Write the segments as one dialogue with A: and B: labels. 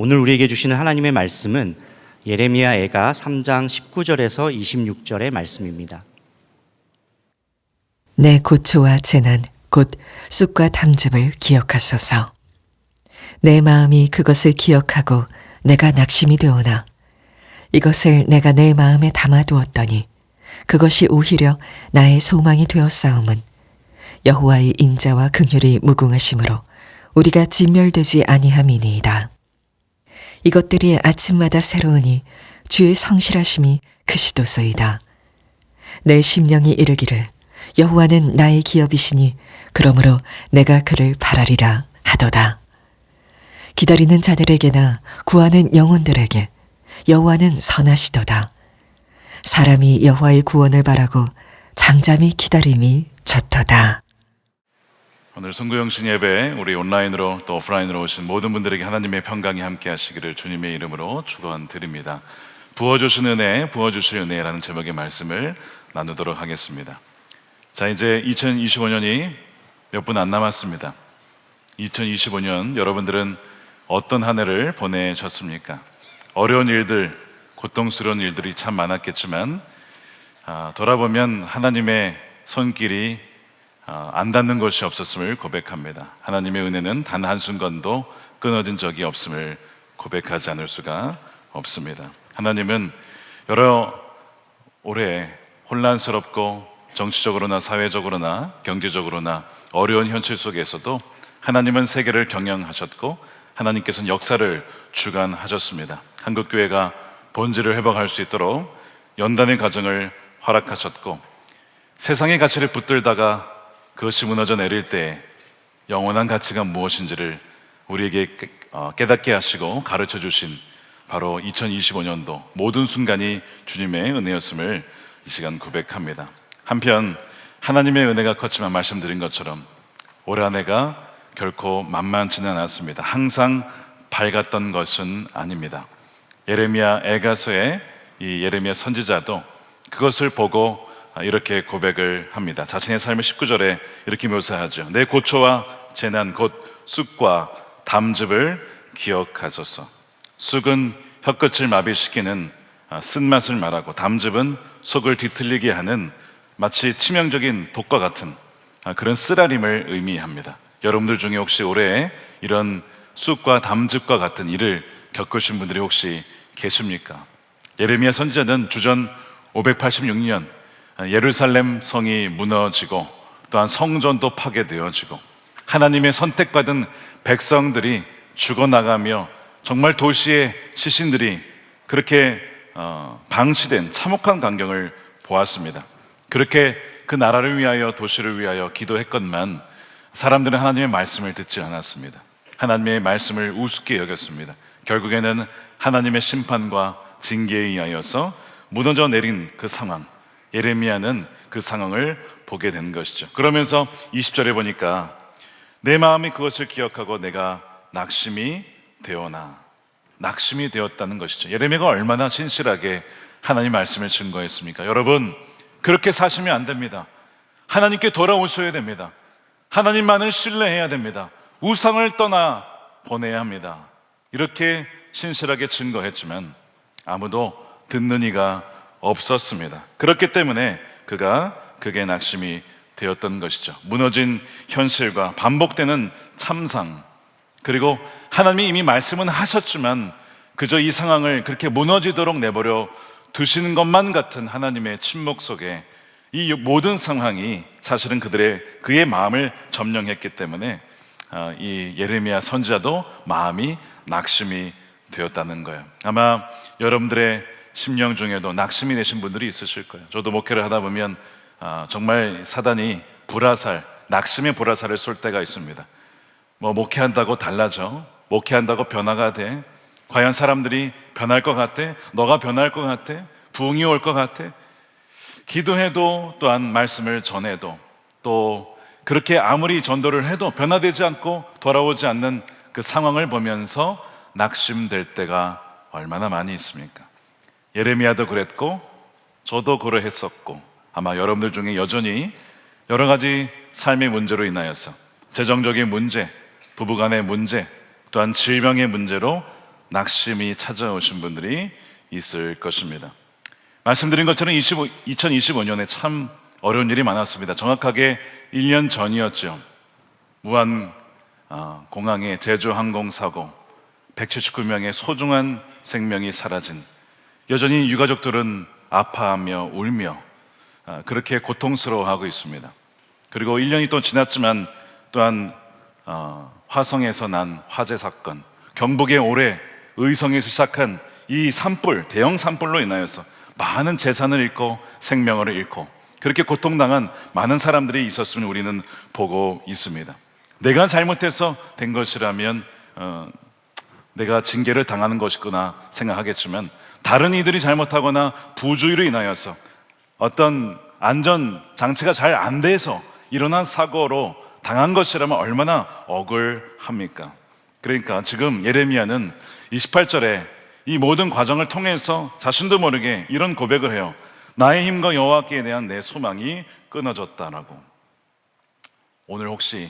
A: 오늘 우리에게 주시는 하나님의 말씀은 예레미야 애가 3장 19절에서 26절의 말씀입니다.
B: 내 고초와 재난 곧 쑥과 담즙을 기억하소서. 내 마음이 그것을 기억하고 내가 낙심이 되오나 이것을 내가 내 마음에 담아두었더니 그것이 오히려 나의 소망이 되었사옴은 여호와의 인자와 긍휼이 무궁하심으로 우리가 진멸되지 아니함이니이다. 이것들이 아침마다 새로우니 주의 성실하심이 크시도소이다. 내 심령이 이르기를 여호와는 나의 기업이시니 그러므로 내가 그를 바라리라 하도다. 기다리는 자들에게나 구하는 영혼들에게 여호와는 선하시도다. 사람이 여호와의 구원을 바라고 잠잠히 기다림이 좋도다.
C: 오늘 성구영신 예배 우리 온라인으로 또 오프라인으로 오신 모든 분들에게 하나님의 평강이 함께 하시기를 주님의 이름으로 축원드립니다. 부어주신 은혜, 부어주실 은혜라는 제목의 말씀을 나누도록 하겠습니다. 자, 이제 2025년이 몇 분 안 남았습니다. 2025년 여러분들은 어떤 한 해를 보내셨습니까? 어려운 일들, 고통스러운 일들이 참 많았겠지만 돌아보면 하나님의 손길이 안 닿는 것이 없었음을 고백합니다. 하나님의 은혜는 단 한순간도 끊어진 적이 없음을 고백하지 않을 수가 없습니다. 하나님은 여러 올해 혼란스럽고 정치적으로나 사회적으로나 경제적으로나 어려운 현실 속에서도 하나님은 세계를 경영하셨고 하나님께서는 역사를 주관하셨습니다. 한국교회가 본질을 회복할 수 있도록 연단의 과정을 허락하셨고 세상의 가치를 붙들다가 그것이 무너져 내릴 때 영원한 가치가 무엇인지를 우리에게 깨닫게 하시고 가르쳐 주신 바로 2025년도 모든 순간이 주님의 은혜였음을 이 시간 고백합니다. 한편 하나님의 은혜가 컸지만 말씀드린 것처럼 올 한 해가 결코 만만치는 않았습니다. 항상 밝았던 것은 아닙니다. 예레미야 애가서의 이 예레미야 선지자도 그것을 보고 이렇게 고백을 합니다. 자신의 삶을 19절에 이렇게 묘사하죠. 내 고초와 재난 곧 쑥과 담즙을 기억하소서. 쑥은 혀끝을 마비시키는 쓴맛을 말하고 담즙은 속을 뒤틀리게 하는 마치 치명적인 독과 같은 그런 쓰라림을 의미합니다. 여러분들 중에 혹시 올해 이런 쑥과 담즙과 같은 일을 겪으신 분들이 혹시 계십니까? 예레미야 선지자는 주전 586년 예루살렘 성이 무너지고 또한 성전도 파괴되어지고 하나님의 선택받은 백성들이 죽어나가며 정말 도시의 시신들이 그렇게 방치된 참혹한 광경을 보았습니다. 그렇게 그 나라를 위하여 도시를 위하여 기도했건만 사람들은 하나님의 말씀을 듣지 않았습니다. 하나님의 말씀을 우습게 여겼습니다. 결국에는 하나님의 심판과 징계에 의하여서 무너져 내린 그 상황, 예레미야는 그 상황을 보게 된 것이죠. 그러면서 20절에 보니까 내 마음이 그것을 기억하고 내가 낙심이 되었나, 낙심이 되었다는 것이죠. 예레미야가 얼마나 신실하게 하나님 말씀을 증거했습니까? 여러분, 그렇게 사시면 안 됩니다. 하나님께 돌아오셔야 됩니다. 하나님만을 신뢰해야 됩니다. 우상을 떠나 보내야 합니다. 이렇게 신실하게 증거했지만 아무도 듣는 이가 없었습니다. 그렇기 때문에 그게 낙심이 되었던 것이죠. 무너진 현실과 반복되는 참상, 그리고 하나님이 이미 말씀은 하셨지만 그저 이 상황을 그렇게 무너지도록 내버려 두시는 것만 같은 하나님의 침묵 속에 이 모든 상황이 사실은 그의 마음을 점령했기 때문에 이 예레미야 선지자도 마음이 낙심이 되었다는 거예요. 아마 여러분들의 심령 중에도 낙심이 되신 분들이 있으실 거예요. 저도 목회를 하다 보면 정말 사단이 낙심의 불화살을 쏠 때가 있습니다. 목회한다고 달라져? 목회한다고 변화가 돼? 과연 사람들이 변할 것 같아? 너가 변할 것 같아? 부흥이 올 것 같아? 기도해도 또한 말씀을 전해도 또 그렇게 아무리 전도를 해도 변화되지 않고 돌아오지 않는 그 상황을 보면서 낙심될 때가 얼마나 많이 있습니까? 예레미야도 그랬고 저도 그러했었고 아마 여러분들 중에 여전히 여러 가지 삶의 문제로 인하여서 재정적인 문제, 부부간의 문제, 또한 질병의 문제로 낙심이 찾아오신 분들이 있을 것입니다. 말씀드린 것처럼 2025년에 참 어려운 일이 많았습니다. 정확하게 1년 전이었죠. 무한 공항의 제주 항공사고, 179명의 소중한 생명이 사라진, 여전히 유가족들은 아파하며 울며 그렇게 고통스러워하고 있습니다. 그리고 1년이 또 지났지만 또한 화성에서 난 화재 사건, 경북의 올해 의성에서 시작한 이 산불, 대형 산불로 인하여서 많은 재산을 잃고 생명을 잃고 그렇게 고통당한 많은 사람들이 있었음을 우리는 보고 있습니다. 내가 잘못해서 된 것이라면 내가 징계를 당하는 것이구나 생각하겠지만, 다른 이들이 잘못하거나 부주의로 인하여서 어떤 안전장치가 잘 안 돼서 일어난 사고로 당한 것이라면 얼마나 억울합니까? 그러니까 지금 예레미야는 28절에 이 모든 과정을 통해서 자신도 모르게 이런 고백을 해요. 나의 힘과 여호와께 대한 내 소망이 끊어졌다라고. 오늘 혹시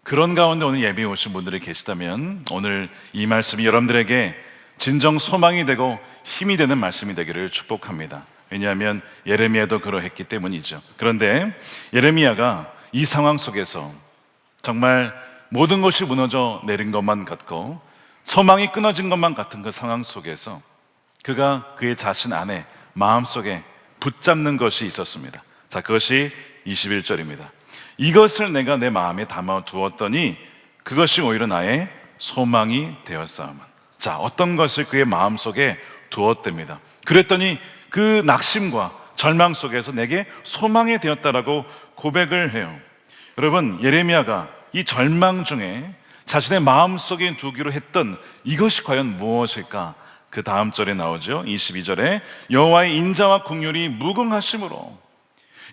C: 그런 가운데 오늘 예배에 오신 분들이 계시다면 오늘 이 말씀이 여러분들에게 진정 소망이 되고 힘이 되는 말씀이 되기를 축복합니다. 왜냐하면 예레미야도 그러했기 때문이죠. 그런데 예레미야가 이 상황 속에서 정말 모든 것이 무너져 내린 것만 같고 소망이 끊어진 것만 같은 그 상황 속에서 그가 그의 자신 안에 마음속에 붙잡는 것이 있었습니다. 자, 그것이 21절입니다. 이것을 내가 내 마음에 담아 두었더니 그것이 오히려 나의 소망이 되었사오만. 자, 어떤 것을 그의 마음속에 두었답니다. 그랬더니 그 낙심과 절망 속에서 내게 소망이 되었다라고 고백을 해요. 여러분, 예레미야가 이 절망 중에 자신의 마음속에 두기로 했던 이것이 과연 무엇일까? 그 다음 절에 나오죠. 22절에 여호와의 인자와 긍휼이 무궁하심으로,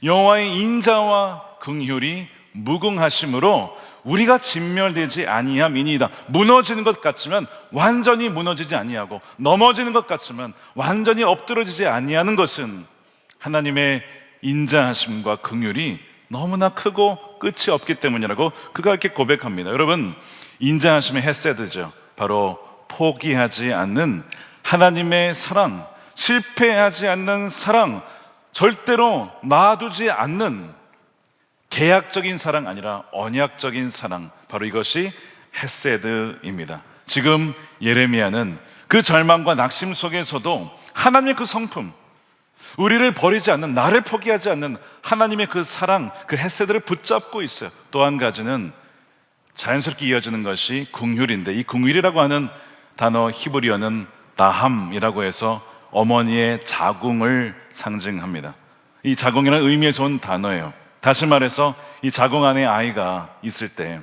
C: 여호와의 인자와 긍휼이 무궁하심으로 우리가 진멸되지 아니함이니이다. 무너지는 것 같지만 완전히 무너지지 아니하고, 넘어지는 것 같지만 완전히 엎드러지지 아니하는 것은 하나님의 인자하심과 긍휼이 너무나 크고 끝이 없기 때문이라고 그가 이렇게 고백합니다. 여러분, 인자하심의 헤세드죠. 바로 포기하지 않는 하나님의 사랑, 실패하지 않는 사랑, 절대로 놔두지 않는 계약적인 사랑 아니라 언약적인 사랑, 바로 이것이 헤세드입니다. 지금 예레미야는 그 절망과 낙심 속에서도 하나님의 그 성품, 우리를 버리지 않는, 나를 포기하지 않는 하나님의 그 사랑, 그 헤세드를 붙잡고 있어요. 또 한 가지는 자연스럽게 이어지는 것이 긍휼인데, 이 긍휼이라고 하는 단어 히브리어는 나함이라고 해서 어머니의 자궁을 상징합니다. 이 자궁이라는 의미에서 온 단어예요. 다시 말해서 이 자궁 안에 아이가 있을 때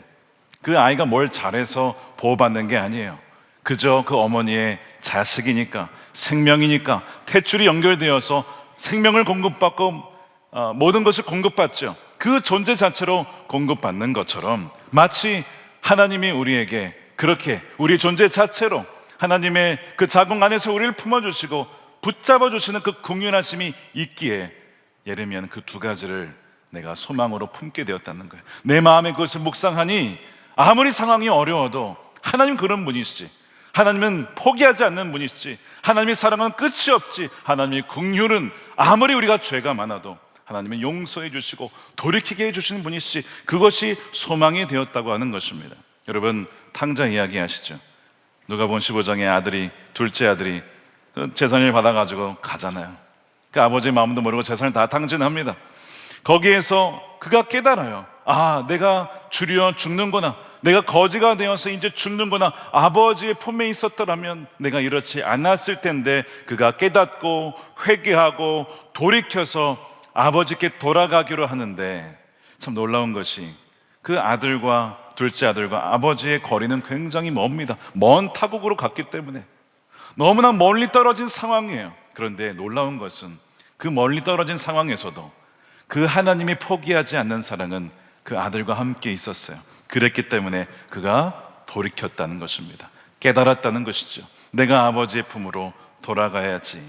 C: 그 아이가 뭘 잘해서 보호받는 게 아니에요. 그저 그 어머니의 자식이니까, 생명이니까 탯줄이 연결되어서 생명을 공급받고 모든 것을 공급받죠. 그 존재 자체로 공급받는 것처럼 마치 하나님이 우리에게 그렇게 우리 존재 자체로 하나님의 그 자궁 안에서 우리를 품어주시고 붙잡아주시는 그 긍휼하심이 있기에 예레미야는 그 두 가지를 내가 소망으로 품게 되었다는 거예요. 내 마음에 그것을 묵상하니 아무리 상황이 어려워도 하나님 그런 분이시지, 하나님은 포기하지 않는 분이시지, 하나님의 사랑은 끝이 없지, 하나님의 긍휼은 아무리 우리가 죄가 많아도 하나님은 용서해 주시고 돌이키게 해주시는 분이시지, 그것이 소망이 되었다고 하는 것입니다. 여러분, 탕자 이야기 아시죠? 누가복음 15장의 아들이, 둘째 아들이 재산을 받아가지고 가잖아요. 그 아버지의 마음도 모르고 재산을 다 탕진합니다. 거기에서 그가 깨달아요. 아, 내가 주려 죽는구나, 내가 거지가 되어서 이제 죽는구나, 아버지의 품에 있었더라면 내가 이렇지 않았을 텐데, 그가 깨닫고 회개하고 돌이켜서 아버지께 돌아가기로 하는데, 참 놀라운 것이 그 아들과 둘째 아들과 아버지의 거리는 굉장히 멉니다. 먼 타국으로 갔기 때문에 너무나 멀리 떨어진 상황이에요. 그런데 놀라운 것은 그 멀리 떨어진 상황에서도 그 하나님이 포기하지 않는 사랑은 그 아들과 함께 있었어요. 그랬기 때문에 그가 돌이켰다는 것입니다. 깨달았다는 것이죠. 내가 아버지의 품으로 돌아가야지.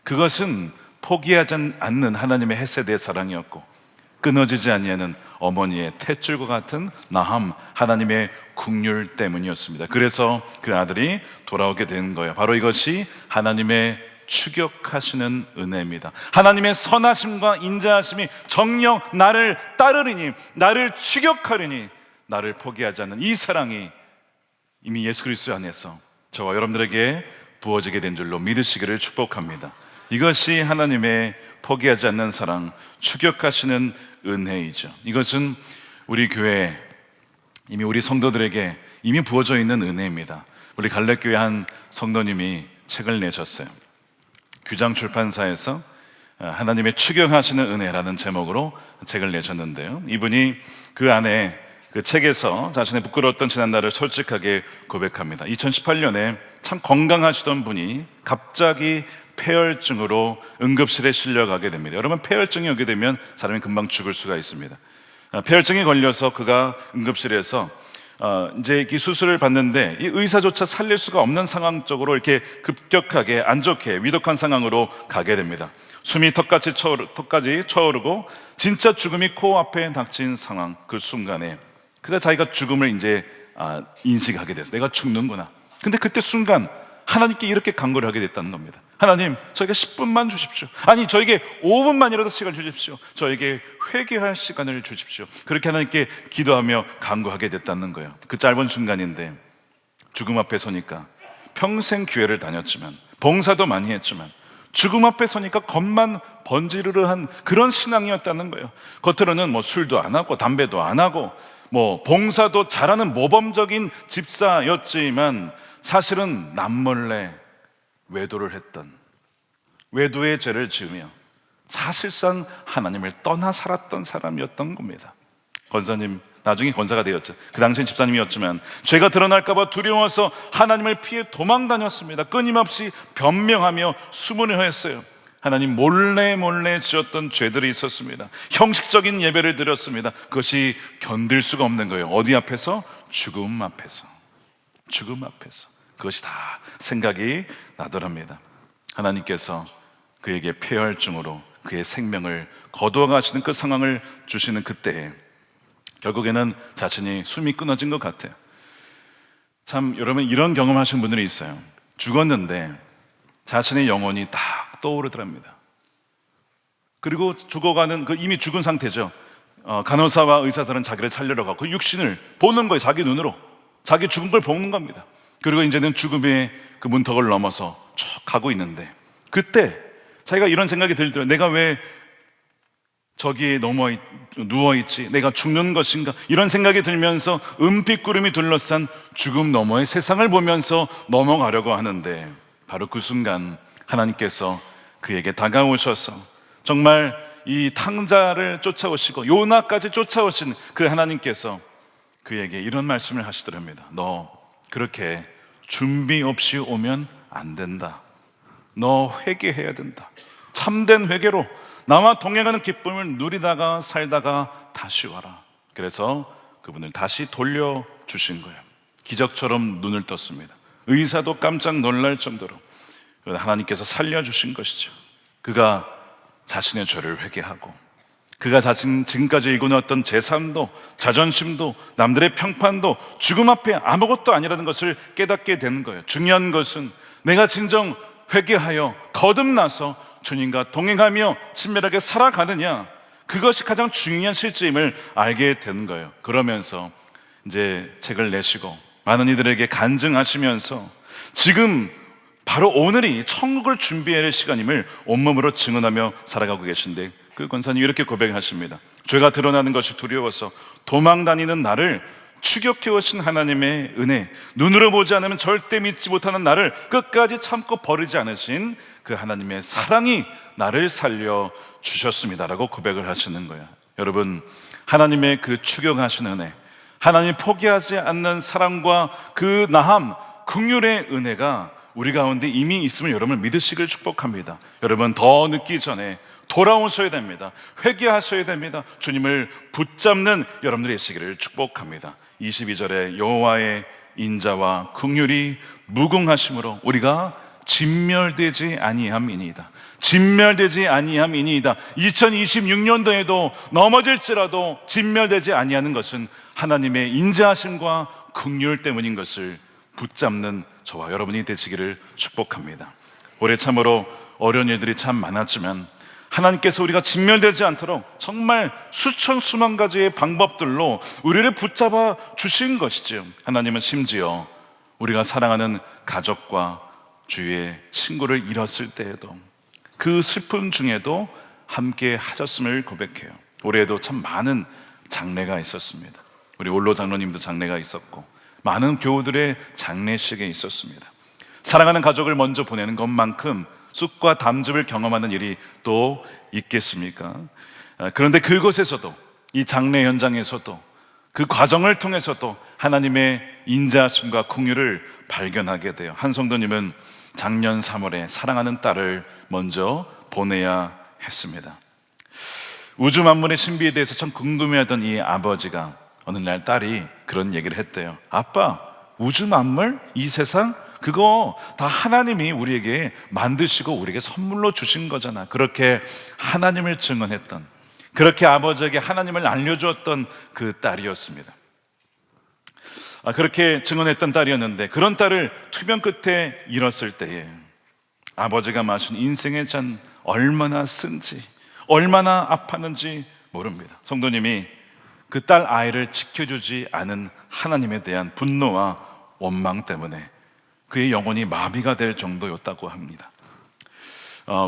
C: 그것은 포기하지 않는 하나님의 헤세드의 사랑이었고, 끊어지지 아니하는 어머니의 탯줄과 같은 나함, 하나님의 긍휼 때문이었습니다. 그래서 그 아들이 돌아오게 된 거예요. 바로 이것이 하나님의 추격하시는 은혜입니다. 하나님의 선하심과 인자하심이 정녕 나를 따르리니, 나를 추격하리니, 나를 포기하지 않는 이 사랑이 이미 예수 그리스도 안에서 저와 여러분들에게 부어지게 된 줄로 믿으시기를 축복합니다. 이것이 하나님의 포기하지 않는 사랑, 추격하시는 은혜이죠. 이것은 우리 교회에 이미 우리 성도들에게 이미 부어져 있는 은혜입니다. 우리 갈렙교회 한 성도님이 책을 내셨어요. 규장 출판사에서 하나님의 추격하시는 은혜라는 제목으로 책을 내셨는데요, 이분이 그 안에 그 책에서 자신의 부끄러웠던 지난날을 솔직하게 고백합니다. 2018년에 참 건강하시던 분이 갑자기 폐혈증으로 응급실에 실려가게 됩니다. 여러분, 폐혈증이 오게 되면 사람이 금방 죽을 수가 있습니다. 폐혈증이 걸려서 그가 응급실에서 이제 이 수술을 받는데 이 의사조차 살릴 수가 없는 상황 쪽으로 이렇게 급격하게 안 좋게 위독한 상황으로 가게 됩니다. 숨이 턱까지 차오르고 진짜 죽음이 코앞에 닥친 상황, 그 순간에 그가 자기가 죽음을 이제 인식하게 됐어요. 내가 죽는구나. 근데 그때 순간 하나님께 이렇게 간구를 하게 됐다는 겁니다. 하나님, 저에게 10분만 주십시오. 아니, 저에게 5분만이라도 시간 주십시오. 저에게 회개할 시간을 주십시오. 그렇게 하나님께 기도하며 간구하게 됐다는 거예요. 그 짧은 순간인데 죽음 앞에 서니까, 평생 교회를 다녔지만 봉사도 많이 했지만 죽음 앞에 서니까 겁만 번지르르한 그런 신앙이었다는 거예요. 겉으로는 뭐 술도 안 하고 담배도 안 하고 뭐 봉사도 잘하는 모범적인 집사였지만 사실은 남몰래 외도를 했던, 외도의 죄를 지으며 사실상 하나님을 떠나 살았던 사람이었던 겁니다. 권사님, 나중에 권사가 되었죠. 그 당시엔 집사님이었지만 죄가 드러날까 봐 두려워서 하나님을 피해 도망 다녔습니다. 끊임없이 변명하며 수문을 허했어요. 하나님 몰래 지었던 죄들이 있었습니다. 형식적인 예배를 드렸습니다. 그것이 견딜 수가 없는 거예요. 어디 앞에서? 죽음 앞에서. 죽음 앞에서. 그것이 다 생각이 나더랍니다. 하나님께서 그에게 폐혈증으로 그의 생명을 거두어 가시는 그 상황을 주시는 그때에 결국에는 자신이 숨이 끊어진 것 같아요. 참, 여러분, 이런 경험하신 분들이 있어요. 죽었는데 자신의 영혼이 딱 떠오르더랍니다. 그리고 죽어가는 그 이미 죽은 상태죠. 간호사와 의사들은 자기를 살리러 가고 그 육신을 보는 거예요. 자기 눈으로 자기 죽은 걸 보는 겁니다. 그리고 이제는 죽음의 그 문턱을 넘어서 쭉 가고 있는데 그때 자기가 이런 생각이 들더라고요. 내가 왜 저기에 누워있지? 내가 죽는 것인가? 이런 생각이 들면서 은빛 구름이 둘러싼 죽음 너머의 세상을 보면서 넘어가려고 하는데 바로 그 순간 하나님께서 그에게 다가오셔서 정말 이 탕자를 쫓아오시고 요나까지 쫓아오신 그 하나님께서 그에게 이런 말씀을 하시더랍니다. 너 그렇게 준비 없이 오면 안 된다. 너 회개해야 된다. 참된 회개로 나와 동행하는 기쁨을 누리다가 살다가 다시 와라. 그래서 그분을 다시 돌려주신 거예요. 기적처럼 눈을 떴습니다. 의사도 깜짝 놀랄 정도로 하나님께서 살려주신 것이죠. 그가 자신의 죄를 회개하고 그가 지금까지 일궈놓았던 재산도 자존심도 남들의 평판도 죽음 앞에 아무것도 아니라는 것을 깨닫게 되는 거예요. 중요한 것은 내가 진정 회개하여 거듭나서 주님과 동행하며 친밀하게 살아가느냐, 그것이 가장 중요한 실제임을 알게 되는 거예요. 그러면서 이제 책을 내시고 많은 이들에게 간증하시면서 지금 바로 오늘이 천국을 준비해야 할 시간임을 온몸으로 증언하며 살아가고 계신데 그 권사님이 이렇게 고백하십니다. 죄가 드러나는 것이 두려워서 도망다니는 나를 추격해 오신 하나님의 은혜, 눈으로 보지 않으면 절대 믿지 못하는 나를 끝까지 참고 버리지 않으신 그 하나님의 사랑이 나를 살려 주셨습니다라고 고백을 하시는 거예요. 여러분, 하나님의 그 추격하신 은혜, 하나님 포기하지 않는 사랑과 그 나함, 긍휼의 은혜가 우리 가운데 이미 있음을 여러분 믿으시길 축복합니다. 여러분, 더 늦기 전에 돌아오셔야 됩니다. 회개하셔야 됩니다. 주님을 붙잡는 여러분들이 되시기를 축복합니다. 22절에 여호와의 인자와 긍휼이 무궁하심으로 우리가 진멸되지 아니함이니이다. 진멸되지 아니함이니이다. 2026년도에도 넘어질지라도 진멸되지 아니하는 것은 하나님의 인자하심과 긍휼 때문인 것을 붙잡는 저와 여러분이 되시기를 축복합니다. 올해 참으로 어려운 일들이 참 많았지만 하나님께서 우리가 진멸되지 않도록 정말 수천 수만 가지의 방법들로 우리를 붙잡아 주신 것이지요. 하나님은 심지어 우리가 사랑하는 가족과 주위의 친구를 잃었을 때에도 그 슬픔 중에도 함께 하셨음을 고백해요. 올해에도 참 많은 장례가 있었습니다. 우리 올로 장로님도 장례가 있었고 많은 교우들의 장례식에 있었습니다. 사랑하는 가족을 먼저 보내는 것만큼 쑥과 담즙을 경험하는 일이 또 있겠습니까? 그런데 그곳에서도, 이 장례 현장에서도, 그 과정을 통해서도 하나님의 인자하심과 긍휼을 발견하게 돼요. 한 성도님은 작년 3월에 사랑하는 딸을 먼저 보내야 했습니다. 우주 만물의 신비에 대해서 참 궁금해하던 이 아버지가 어느 날 딸이 그런 얘기를 했대요. 아빠, 우주 만물? 이 세상? 그거 다 하나님이 우리에게 만드시고 우리에게 선물로 주신 거잖아. 그렇게 하나님을 증언했던, 그렇게 아버지에게 하나님을 알려주었던 그 딸이었습니다. 그렇게 증언했던 딸이었는데 그런 딸을 투병 끝에 잃었을 때에 아버지가 마신 인생의 잔 얼마나 쓴지, 얼마나 아팠는지 모릅니다. 성도님이 그 딸 아이를 지켜주지 않은 하나님에 대한 분노와 원망 때문에 그의 영혼이 마비가 될 정도였다고 합니다.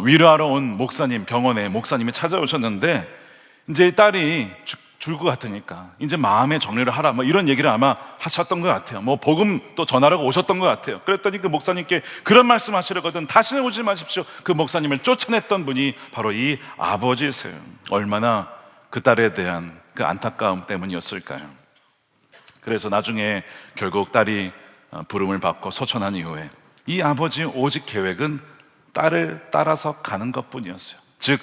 C: 위로하러 온 목사님, 병원에 목사님이 찾아오셨는데 이제 딸이 죽을 것 같으니까 이제 마음의 정리를 하라, 뭐 이런 얘기를 아마 하셨던 것 같아요. 뭐 복음 또 전하라고 오셨던 것 같아요. 그랬더니 그 목사님께 그런 말씀 하시려거든 다시는 오지 마십시오. 그 목사님을 쫓아냈던 분이 바로 이 아버지세요. 얼마나 그 딸에 대한 그 안타까움 때문이었을까요? 그래서 나중에 결국 딸이 부름을 받고 소천한 이후에 이 아버지의 오직 계획은 딸을 따라서 가는 것뿐이었어요. 즉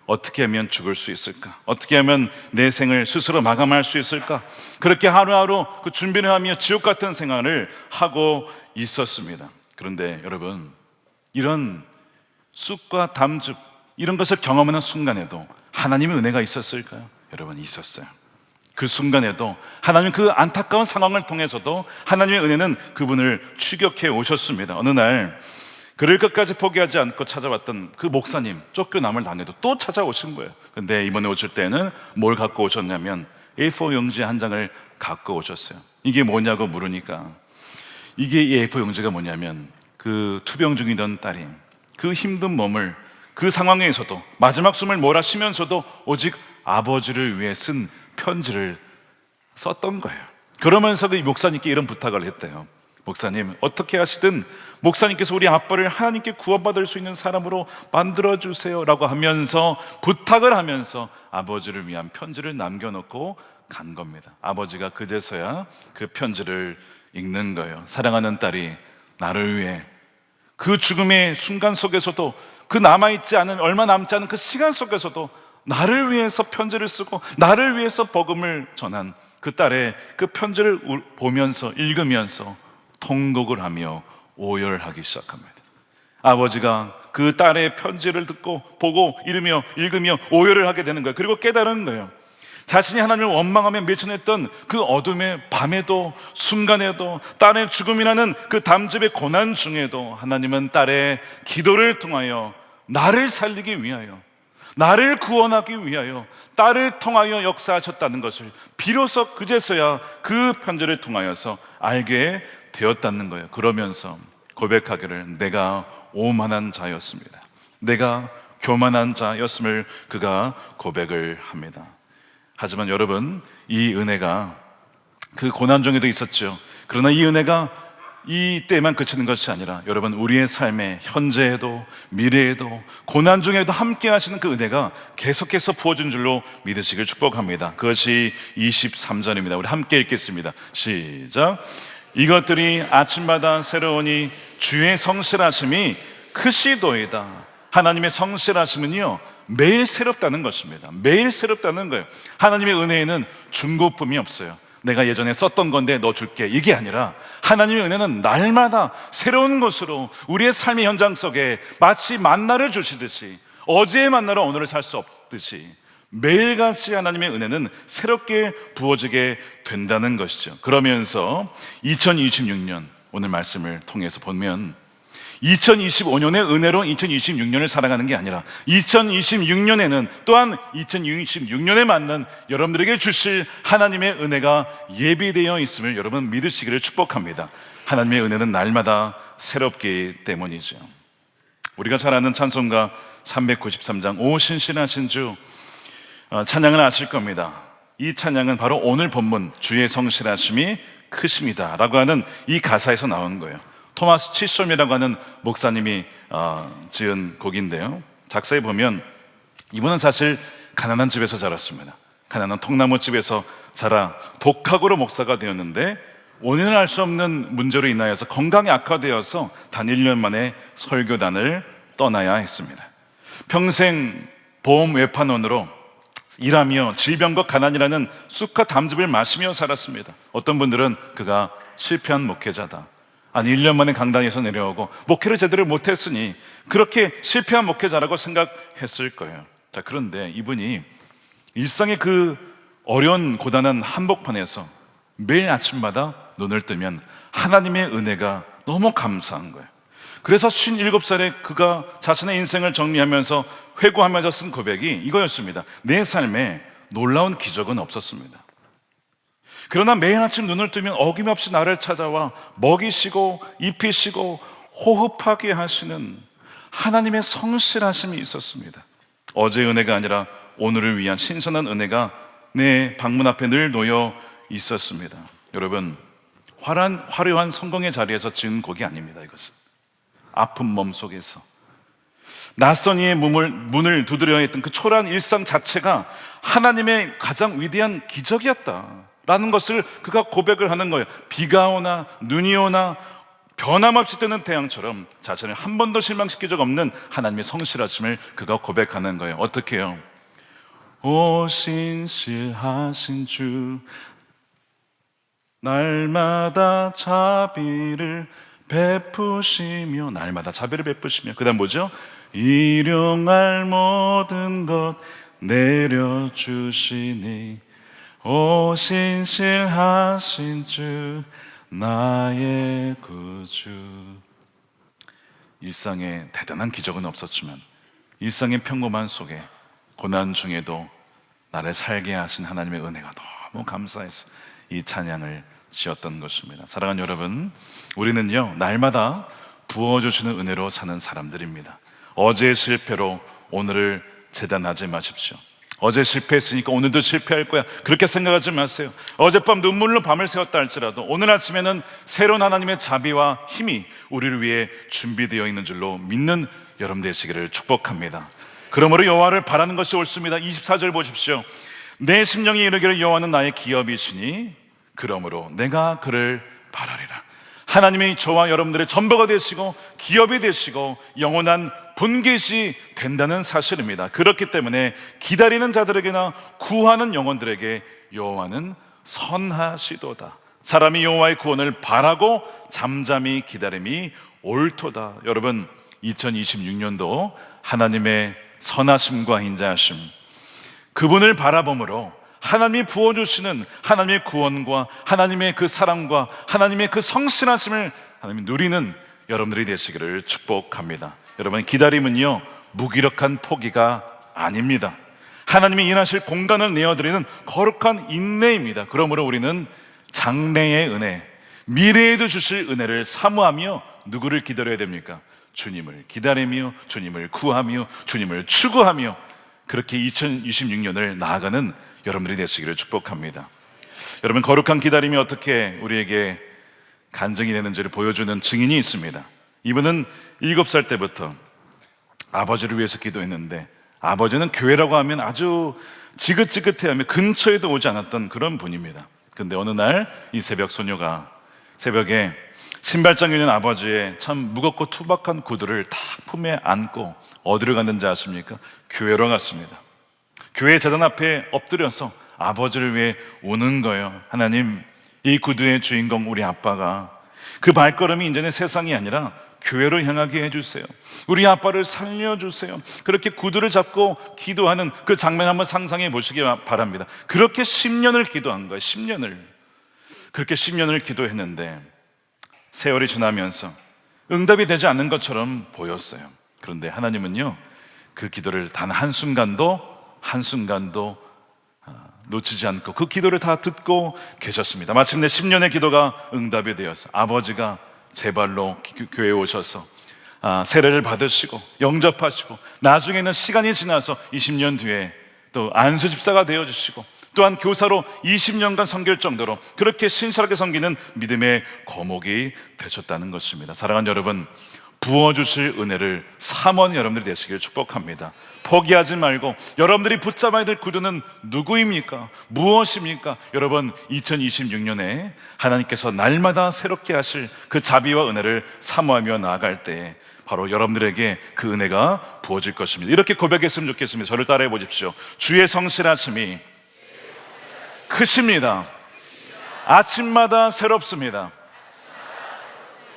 C: 어떻게 하면 죽을 수 있을까? 어떻게 하면 내 생을 스스로 마감할 수 있을까? 그렇게 하루하루 그 준비를 하며 지옥 같은 생활을 하고 있었습니다. 그런데 여러분, 이런 쑥과 담즙 이런 것을 경험하는 순간에도 하나님의 은혜가 있었을까요? 여러분, 있었어요. 그 순간에도 하나님 그 안타까운 상황을 통해서도 하나님의 은혜는 그분을 추격해 오셨습니다. 어느 날 그를 끝까지 포기하지 않고 찾아왔던 그 목사님, 쫓겨남을 당해도 또 찾아오신 거예요. 근데 이번에 오실 때는 뭘 갖고 오셨냐면 A4 용지 한 장을 갖고 오셨어요. 이게 뭐냐고 물으니까 이게 이 A4 용지가 뭐냐면 그 투병 중이던 딸이 그 힘든 몸을 그 상황에서도 마지막 숨을 몰아쉬면서도 오직 아버지를 위해 쓴 편지를 썼던 거예요. 그러면서 그 목사님께 이런 부탁을 했대요. 목사님, 어떻게 하시든 목사님께서 우리 아빠를 하나님께 구원받을 수 있는 사람으로 만들어주세요 라고 하면서 부탁을 하면서 아버지를 위한 편지를 남겨놓고 간 겁니다. 아버지가 그제서야 그 편지를 읽는 거예요. 사랑하는 딸이 나를 위해 그 죽음의 순간 속에서도 그 남아있지 않은, 얼마 남지 않은 그 시간 속에서도 나를 위해서 편지를 쓰고 나를 위해서 복음을 전한 그 딸의 그 편지를 보면서, 읽으면서 통곡을 하며 오열하기 시작합니다. 아버지가 그 딸의 편지를 듣고 보고 읽으며 오열을 하게 되는 거예요. 그리고 깨달은 거예요. 자신이 하나님을 원망하며 밀쳐냈던 그 어둠의 밤에도, 순간에도, 딸의 죽음이라는 그 담즙의 고난 중에도 하나님은 딸의 기도를 통하여 나를 살리기 위하여, 나를 구원하기 위하여 딸을 통하여 역사하셨다는 것을 비로소 그제서야 그 편지를 통하여서 알게 되었다는 거예요. 그러면서 고백하기를 내가 오만한 자였습니다. 내가 교만한 자였음을 그가 고백을 합니다. 하지만 여러분, 이 은혜가 그 고난 중에도 있었죠. 그러나 이 은혜가 이때만 그치는 것이 아니라 여러분, 우리의 삶의 현재에도 미래에도 고난 중에도 함께 하시는 그 은혜가 계속해서 부어준 줄로 믿으시길 축복합니다. 그것이 23절입니다. 우리 함께 읽겠습니다. 시작. 이것들이 아침마다 새로우니 주의 성실하심이 크시도이다. 하나님의 성실하심은요, 매일 새롭다는 것입니다. 매일 새롭다는 거예요. 하나님의 은혜에는 중고품이 없어요. 내가 예전에 썼던 건데 너 줄게, 이게 아니라 하나님의 은혜는 날마다 새로운 것으로 우리의 삶의 현장 속에 마치 만나를 주시듯이, 어제의 만나로 오늘을 살 수 없듯이 매일같이 하나님의 은혜는 새롭게 부어지게 된다는 것이죠. 그러면서 2026년 오늘 말씀을 통해서 보면 2025년의 은혜로 2026년을 살아가는 게 아니라 2026년에는 또한 2026년에 맞는 여러분들에게 주실 하나님의 은혜가 예비되어 있음을 여러분 믿으시기를 축복합니다. 하나님의 은혜는 날마다 새롭기 때문이죠. 우리가 잘 아는 찬송가 393장 오 신실하신 주, 찬양을 아실 겁니다. 이 찬양은 바로 오늘 본문 주의 성실하심이 크십니다 라고 하는 이 가사에서 나온 거예요. 토마스 치숑이라고 하는 목사님이 지은 곡인데요, 작사에 보면 이분은 사실 가난한 집에서 자랐습니다. 가난한 통나무 집에서 자라 독학으로 목사가 되었는데 원인을 알 수 없는 문제로 인하여서 건강이 악화되어서 단 1년 만에 설교단을 떠나야 했습니다. 평생 보험 외판원으로 일하며 질병과 가난이라는 쑥과 담즙을 마시며 살았습니다. 어떤 분들은 그가 실패한 목회자다, 아니 1년 만에 강단에서 내려오고 목회를 제대로 못했으니 그렇게 실패한 목회자라고 생각했을 거예요. 자, 그런데 이분이 일상의 그 어려운 고단한 한복판에서 매일 아침마다 눈을 뜨면 하나님의 은혜가 너무 감사한 거예요. 그래서 57살에 그가 자신의 인생을 정리하면서 회고하면서 쓴 고백이 이거였습니다. 내 삶에 놀라운 기적은 없었습니다. 그러나 매일 아침 눈을 뜨면 어김없이 나를 찾아와 먹이시고 입히시고 호흡하게 하시는 하나님의 성실하심이 있었습니다. 어제의 은혜가 아니라 오늘을 위한 신선한 은혜가 내 방문 앞에 늘 놓여 있었습니다. 여러분, 화려한 성공의 자리에서 지은 곡이 아닙니다. 이것은 아픈 몸 속에서 낯선 이의 문을 두드려야 했던 그 초라한 일상 자체가 하나님의 가장 위대한 기적이었다라는 것을 그가 고백을 하는 거예요. 비가 오나 눈이 오나 변함없이 뜨는 태양처럼 자신을 한 번도 실망시킨 적 없는 하나님의 성실하심을 그가 고백하는 거예요. 어떻게 해요? 오 신실하신 주, 날마다 자비를 베푸시며, 날마다 자비를 베푸시며, 그 다음 뭐죠? 일용할 모든 것 내려주시니 오 신실하신 주 나의 구주. 일상에 대단한 기적은 없었지만 일상의 평범한 속에 고난 중에도 나를 살게 하신 하나님의 은혜가 너무 감사해서 이 찬양을 지었던 것입니다. 사랑하는 여러분, 우리는요 날마다 부어주시는 은혜로 사는 사람들입니다. 어제의 실패로 오늘을 재단하지 마십시오. 어제 실패했으니까 오늘도 실패할 거야, 그렇게 생각하지 마세요. 어젯밤 눈물로 밤을 새웠다 할지라도 오늘 아침에는 새로운 하나님의 자비와 힘이 우리를 위해 준비되어 있는 줄로 믿는 여러분 되시기를 축복합니다. 그러므로 여호와를 바라는 것이 옳습니다. 24절 보십시오. 내 심령이 이르기를 여호와는 나의 기업이시니 그러므로 내가 그를 바라리라. 하나님이 저와 여러분들의 전부가 되시고 기업이 되시고 영원한 본겟이 된다는 사실입니다. 그렇기 때문에 기다리는 자들에게나 구하는 영혼들에게 여호와는 선하시도다. 사람이 여호와의 구원을 바라고 잠잠히 기다림이 옳도다. 여러분, 2026년도 하나님의 선하심과 인자하심, 그분을 바라봄으로 하나님이 부어주시는 하나님의 구원과 하나님의 그 사랑과 하나님의 그 성실하심을 하나님이 누리는 여러분들이 되시기를 축복합니다. 여러분, 기다림은요 무기력한 포기가 아닙니다. 하나님이 일하실 공간을 내어드리는 거룩한 인내입니다. 그러므로 우리는 장래의 은혜, 미래에도 주실 은혜를 사모하며 누구를 기다려야 됩니까? 주님을 기다리며 주님을 구하며 주님을 추구하며 그렇게 2026년을 나아가는 여러분들이 되시기를 축복합니다. 여러분, 거룩한 기다림이 어떻게 우리에게 간증이 되는지를 보여주는 증인이 있습니다. 이분은 7살 때부터 아버지를 위해서 기도했는데 아버지는 교회라고 하면 아주 지긋지긋해하며 근처에도 오지 않았던 그런 분입니다. 근데 어느 날 이 새벽 소녀가 새벽에 신발장에 있는 아버지의 참 무겁고 투박한 구두를 딱 품에 안고 어디로 갔는지 아십니까? 교회로 갔습니다. 교회 재단 앞에 엎드려서 아버지를 위해 우는 거예요. 하나님, 이 구두의 주인공 우리 아빠가 그 발걸음이 이제는 세상이 아니라 교회로 향하게 해주세요. 우리 아빠를 살려주세요. 그렇게 구두를 잡고 기도하는 그 장면 한번 상상해 보시기 바랍니다. 그렇게 10년을 기도한 거예요. 10년을. 그렇게 10년을 기도했는데 세월이 지나면서 응답이 되지 않는 것처럼 보였어요. 그런데 하나님은요, 그 기도를 단 한순간도 놓치지 않고 그 기도를 다 듣고 계셨습니다. 마침내 10년의 기도가 응답이 되어서 아버지가 제 발로 교회에 오셔서 세례를 받으시고 영접하시고, 나중에는 시간이 지나서 20년 뒤에 또 안수 집사가 되어주시고, 또한 교사로 20년간 섬길 정도로 그렇게 신실하게 섬기는 믿음의 거목이 되셨다는 것입니다. 사랑하는 여러분, 부어주실 은혜를 삼원 여러분들이 되시길 축복합니다. 포기하지 말고, 여러분들이 붙잡아야 될 구두는 누구입니까? 무엇입니까? 여러분, 2026년에 하나님께서 날마다 새롭게 하실 그 자비와 은혜를 사모하며 나아갈 때 바로 여러분들에게 그 은혜가 부어질 것입니다. 이렇게 고백했으면 좋겠습니다. 저를 따라해 보십시오. 주의 성실하심이 크십니다. 아침마다 새롭습니다.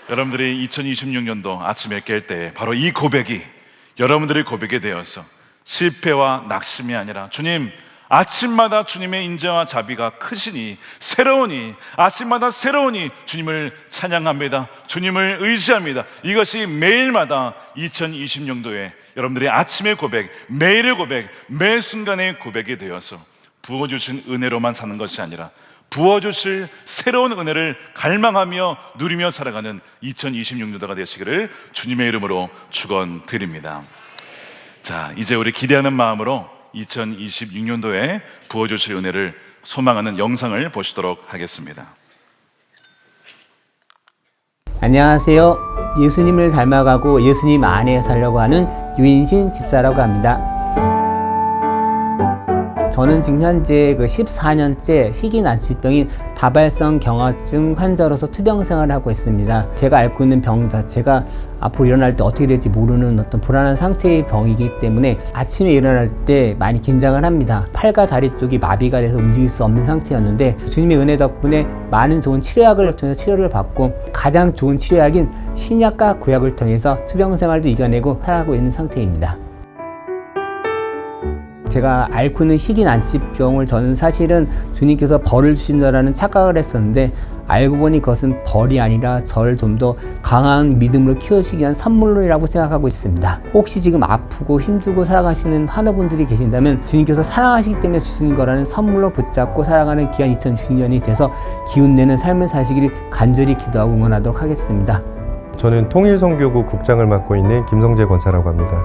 C: 여러분들이 2026년도 아침에 깰 때 바로 이 고백이 여러분들의 고백이 되어서 실패와 낙심이 아니라, 주님, 아침마다 주님의 인자와 자비가 크시니 새로우니, 아침마다 새로우니 주님을 찬양합니다. 주님을 의지합니다. 이것이 매일마다 2020년도에 여러분들의 아침의 고백, 매일의 고백, 매 순간의 고백이 되어서 부어주신 은혜로만 사는 것이 아니라 부어주실 새로운 은혜를 갈망하며 누리며 살아가는 2026년도가 되시기를 주님의 이름으로 축원드립니다. 자, 이제 우리 기대하는 마음으로 2026년도에 부어주실 은혜를 소망하는 영상을 보시도록 하겠습니다.
D: 안녕하세요. 예수님을 닮아가고 예수님 안에 살려고 하는 유인신 집사라고 합니다. 저는 지금 현재 14년째 희귀난치병인 다발성 경화증 환자로서 투병 생활을 하고 있습니다. 제가 앓고 있는 병 자체가 앞으로 일어날 때 어떻게 될지 모르는 어떤 불안한 상태의 병이기 때문에 아침에 일어날 때 많이 긴장을 합니다. 팔과 다리 쪽이 마비가 돼서 움직일 수 없는 상태였는데, 주님의 은혜 덕분에 많은 좋은 치료약을 통해서 치료를 받고, 가장 좋은 치료약인 신약과 구약을 통해서 투병 생활도 이겨내고 살아가고 있는 상태입니다. 제가 앓고 있는 희귀난치병을 저는 사실은 주님께서 벌을 주신다라는 착각을 했었는데, 알고 보니 그것은 벌이 아니라 저를 좀 더 강한 믿음으로 키워주기 위한 선물이라고 생각하고 있습니다. 혹시 지금 아프고 힘들고 살아가시는 환우분들이 계신다면 주님께서 사랑하시기 때문에 주신 거라는 선물로 붙잡고 살아가는 귀한 2020년이 돼서 기운내는 삶을 사시기를 간절히 기도하고 응원하도록 하겠습니다.
E: 저는 통일선교구 국장을 맡고 있는 김성재 권사라고 합니다.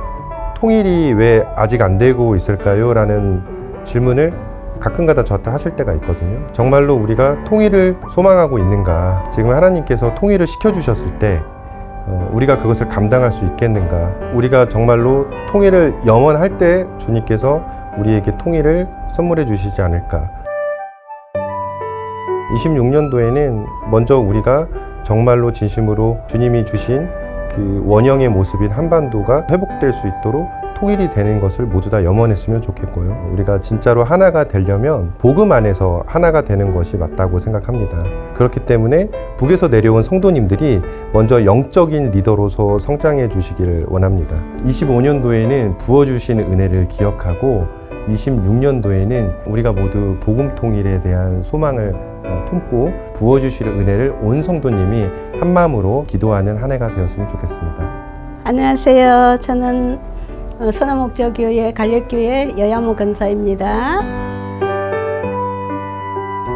E: 통일이 왜 아직 안 되고 있을까요? 라는 질문을 가끔가다 저한테 하실 때가 있거든요. 정말로 우리가 통일을 소망하고 있는가? 지금 하나님께서 통일을 시켜주셨을 때 우리가 그것을 감당할 수 있겠는가? 우리가 정말로 통일을 염원할 때 주님께서 우리에게 통일을 선물해 주시지 않을까? 26년도에는 먼저 우리가 정말로 진심으로 주님이 주신 그 원형의 모습인 한반도가 회복될 수 있도록 통일이 되는 것을 모두 다 염원했으면 좋겠고요. 우리가 진짜로 하나가 되려면 복음 안에서 하나가 되는 것이 맞다고 생각합니다. 그렇기 때문에 북에서 내려온 성도님들이 먼저 영적인 리더로서 성장해 주시기를 원합니다. 25년도에는 부어주신 은혜를 기억하고 26년도에는 우리가 모두 복음 통일에 대한 소망을 품고 부어주실 은혜를 온 성도님이 한마음으로 기도하는 한 해가 되었으면 좋겠습니다.
F: 안녕하세요. 저는 선화목적교회 갈력교회 여야모 권사입니다.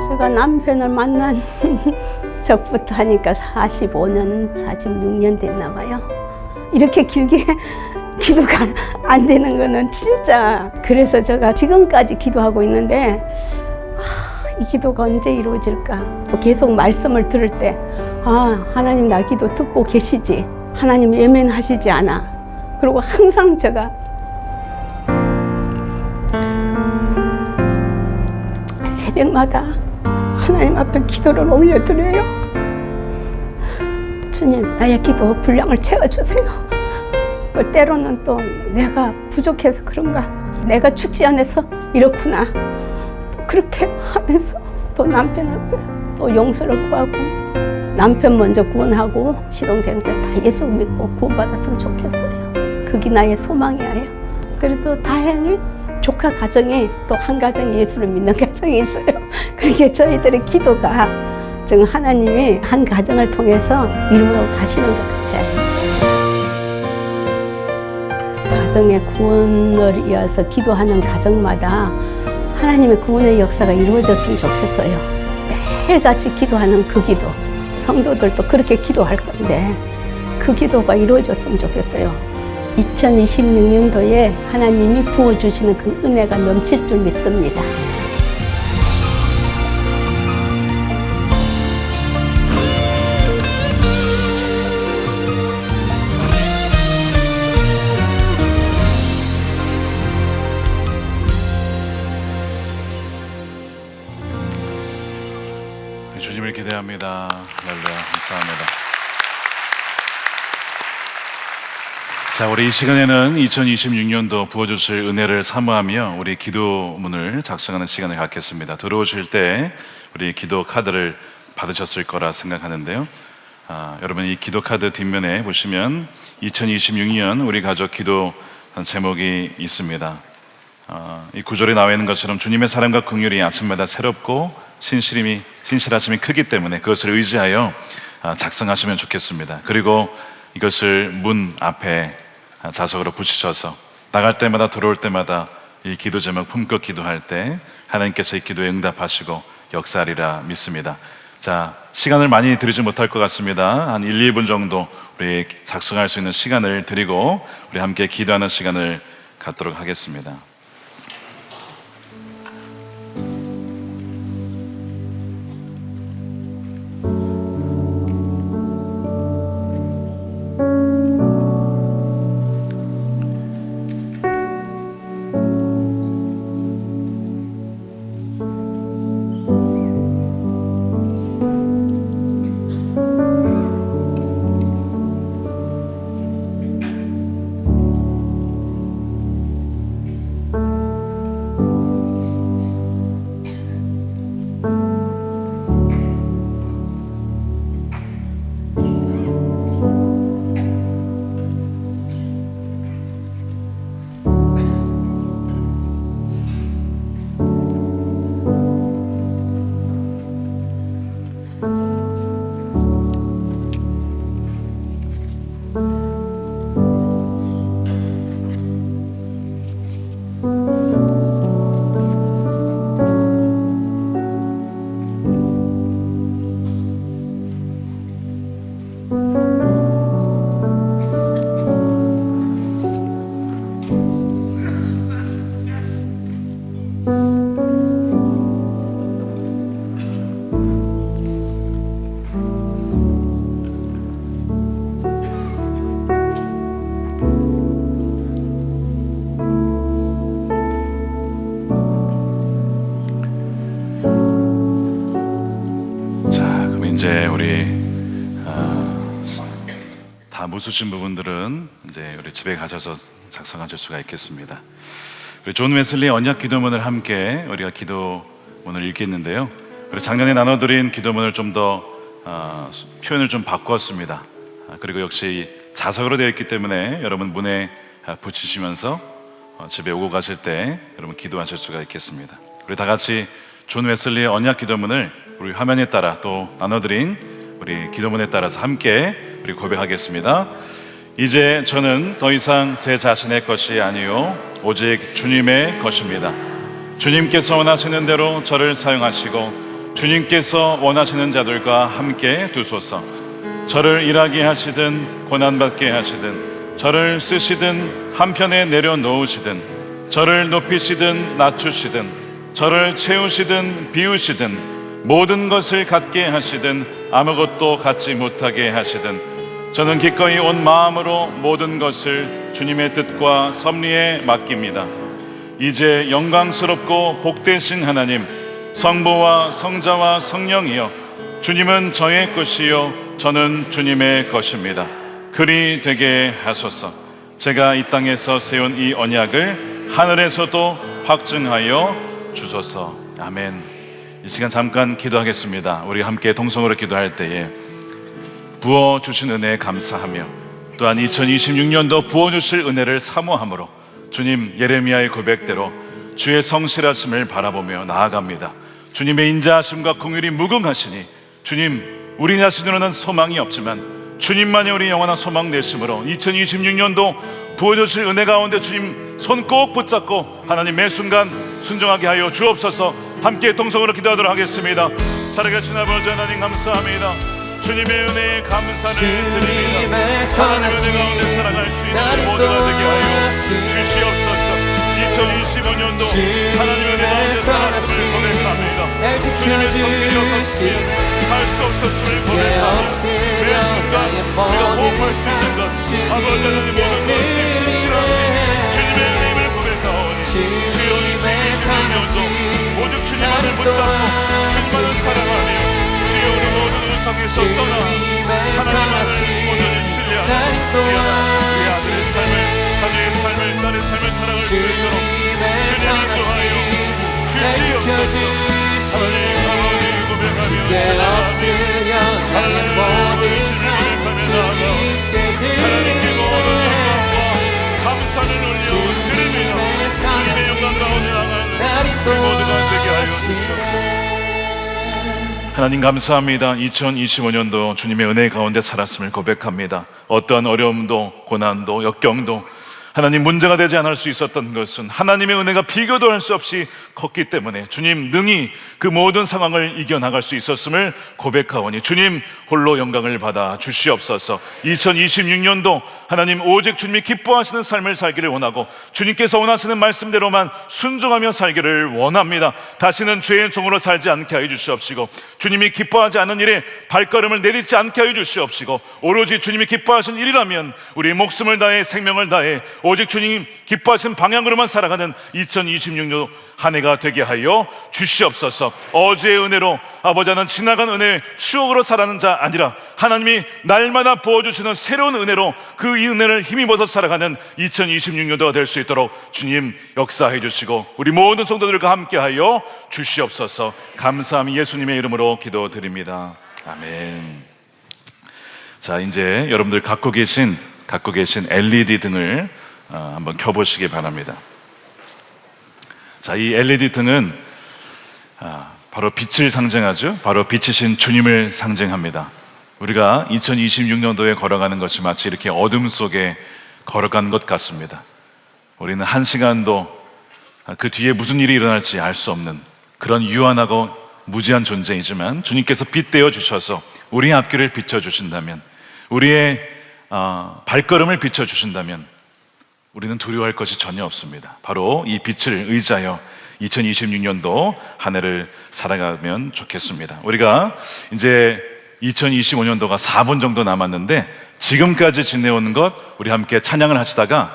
F: 제가 남편을 만난 적부터 하니까 45년, 46년 됐나 봐요. 이렇게 길게 기도가 안 되는 거는 진짜, 그래서 제가 지금까지 기도하고 있는데 이 기도가 언제 이루어질까? 또 계속 말씀을 들을 때 하나님 나 기도 듣고 계시지, 하나님 외면하시지 않아. 그리고 항상 제가 새벽마다 하나님 앞에 기도를 올려드려요. 주님, 나의 기도 분량을 채워주세요. 때로는 또 내가 부족해서 그런가, 내가 죽지 않아서 이렇구나, 그렇게 하면서 또 남편한테 또 용서를 구하고 남편 먼저 구원하고 시동생들 다 예수 믿고 구원받았으면 좋겠어요. 그게 나의 소망이에요. 그래도 다행히 조카 가정에 또 한 가정이 예수를 믿는 가정이 있어요. 그러니까 저희들의 기도가 지금 하나님이 한 가정을 통해서 이루어 가시는 것 같아요. 가정의 구원을 위해서 기도하는 가정마다 하나님의 구원의 역사가 이루어졌으면 좋겠어요. 매일같이 기도하는 그 기도, 성도들도 그렇게 기도할 건데 그 기도가 이루어졌으면 좋겠어요. 2026년도에 하나님이 부어주시는 그 은혜가 넘칠 줄 믿습니다.
C: 주님을 기대합니다. 할렐루야. 감사합니다. 자, 우리 이 시간에는 2026년도 부어주실 은혜를 사모하며 우리 기도문을 작성하는 시간을 갖겠습니다. 들어오실 때 우리 기도 카드를 받으셨을 거라 생각하는데요. 여러분 이 기도 카드 뒷면에 보시면 2026년 우리 가족 기도 제목이 있습니다. 이 구절에 나와 있는 것처럼 주님의 사랑과 긍휼이 아침마다 새롭고 신실하심이 크기 때문에 그것을 의지하여 작성하시면 좋겠습니다. 그리고 이것을 문 앞에 자석으로 붙이셔서 나갈 때마다 들어올 때마다 이 기도 제목 품격 기도할 때 하나님께서 이 기도에 응답하시고 역사하리라 믿습니다. 자, 시간을 많이 드리지 못할 것 같습니다. 한 1, 2분 정도 우리 작성할 수 있는 시간을 드리고 우리 함께 기도하는 시간을 갖도록 하겠습니다. 이제 우리 다 못 쓰신 부분들은 이제 우리 집에 가셔서 작성하실 수가 있겠습니다. 우리 존 웨슬리 언약 기도문을 함께 우리가 기도문을 읽겠는데요. 우리 작년에 나눠드린 기도문을 좀 더 표현을 좀 바꿨습니다. 그리고 역시 자석으로 되어 있기 때문에 여러분 문에 붙이시면서 집에 오고 가실 때 여러분 기도하실 수가 있겠습니다. 우리 다 같이 존 웨슬리의 언약 기도문을 우리 화면에 따라 또 나눠드린 우리 기도문에 따라서 함께 우리 고백하겠습니다. 이제 저는 더 이상 제 자신의 것이 아니요 오직 주님의 것입니다. 주님께서 원하시는 대로 저를 사용하시고 주님께서 원하시는 자들과 함께 두소서. 저를 일하게 하시든 고난받게 하시든 저를 쓰시든 한편에 내려놓으시든 저를 높이시든 낮추시든 저를 채우시든 비우시든 모든 것을 갖게 하시든 아무것도 갖지 못하게 하시든 저는 기꺼이 온 마음으로 모든 것을 주님의 뜻과 섭리에 맡깁니다. 이제 영광스럽고 복되신 하나님, 성부와 성자와 성령이여, 주님은 저의 것이요 저는 주님의 것입니다. 그리 되게 하소서. 제가 이 땅에서 세운 이 언약을 하늘에서도 확증하여 주소서. 아멘. 이 시간 잠깐 기도하겠습니다. 우리 함께 동성으로 기도할 때에 부어주신 은혜에 감사하며 또한 2026년도 부어주실 은혜를 사모함으로 주님 예레미야의 고백대로 주의 성실하심을 바라보며 나아갑니다. 주님의 인자하심과 긍휼이 무궁하시니 주님, 우리 자신으로는 소망이 없지만 주님만이 우리 영원한 소망 되심으로 2026년도 부어주실 은혜 가운데 주님 손 꼭 붙잡고 하나님 매 순간 순종하게 하여 주옵소서. 함께 동성으로 기도하도록 하겠습니다. 살아계신 아버지 하나님 감사합니다. 주님의 은혜에 감사를 드립니다. 하나님의 은혜 가운데 살아갈 수 있는 우리 모두가 되게 하여 주시옵소서. 2025년도 하나님의 은혜 가운데 살았음을 고백합니다. 주님의 손길이 없었으면 살 수 없었음을 고백합니다. 매 순간 우리가 호흡할 수 있는 것 아버지 하나님 모든 것을 신실하신 주님의 은혜임을 고백하오니 주여 2026년도 오직 주님만을 붙잡고 주님만을 사랑하며 주여 우리 모든 우상에서 떠나 하나님만을 온전히 신뢰하며 귀한 우리 아들의 삶을 자녀의 삶을 딸의 삶을 살아갈 수 있도록 주님 인도하여 주시옵소서. 하나님 아버지 고백하며 찬양하며 하나님 모든 주님을 고백하며 하나님께 모든 영광과 감사를 올려 드립니다. 주님의 영광 가운데 나가는 우리 모두가 되게 하여 주시옵소서. 하나님 감사합니다. 2025년도 주님의 은혜 가운데 살았음을 고백합니다. 어떠한 어려움도 고난도 역경도 하나님 문제가 되지 않을 수 있었던 것은 하나님의 은혜가 비교도 할 수 없이 컸기 때문에 주님 능히 그 모든 상황을 이겨나갈 수 있었음을 고백하오니 주님 홀로 영광을 받아 주시옵소서. 2026년도 하나님 오직 주님이 기뻐하시는 삶을 살기를 원하고 주님께서 원하시는 말씀대로만 순종하며 살기를 원합니다. 다시는 죄의 종으로 살지 않게 하여 주시옵시고 주님이 기뻐하지 않는 일에 발걸음을 내딛지 않게 하여 주시옵시고 오로지 주님이 기뻐하신 일이라면 우리 목숨을 다해 생명을 다해 오직 주님 기뻐하신 방향으로만 살아가는 2026년 한 해가 되게 하여 주시옵소서. 어제의 은혜로 아버지 하나님 지나간 은혜의 추억으로 살아가는 자 아니라 하나님이 날마다 부어주시는 새로운 은혜로 그 이 은혜를 힘입어서 살아가는 2026년도가 될 수 있도록 주님 역사해 주시고 우리 모든 성도들과 함께 하여 주시옵소서. 감사함이 예수님의 이름으로 기도드립니다. 아멘. 자, 이제 여러분들 갖고 계신 LED 등을 한번 켜보시기 바랍니다. 자, 이 LED 등은 바로 빛을 상징하죠. 바로 빛이신 주님을 상징합니다. 우리가 2026년도에 걸어가는 것이 마치 이렇게 어둠 속에 걸어가는 것 같습니다. 우리는 한 시간도 그 뒤에 무슨 일이 일어날지 알 수 없는 그런 유한하고 무지한 존재이지만 주님께서 빛되어 주셔서 우리의 앞길을 비춰주신다면, 우리의 발걸음을 비춰주신다면 우리는 두려워할 것이 전혀 없습니다. 바로 이 빛을 의지하여 2026년도 한 해를 살아가면 좋겠습니다. 우리가 이제 2025년도가 4분 정도 남았는데 지금까지 지내오는 것 우리 함께 찬양을 하시다가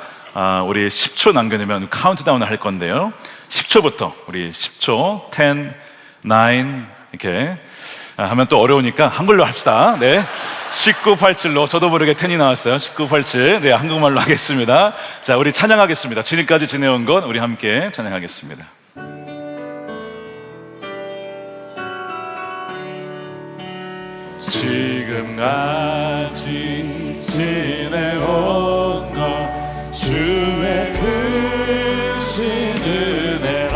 C: 우리 10초 남겨내면 카운트다운을 할 건데요. 10초부터 우리 10초 10, 9 이렇게 하면 또 어려우니까 한글로 합시다. 네, 1987로 저도 모르게 10이 나왔어요. 1987. 네, 한국말로 하겠습니다. 자, 우리 찬양하겠습니다. 지금까지 지내온 것 우리 함께 찬양하겠습니다. 지금까지 지내온 것 주의 크신 은혜라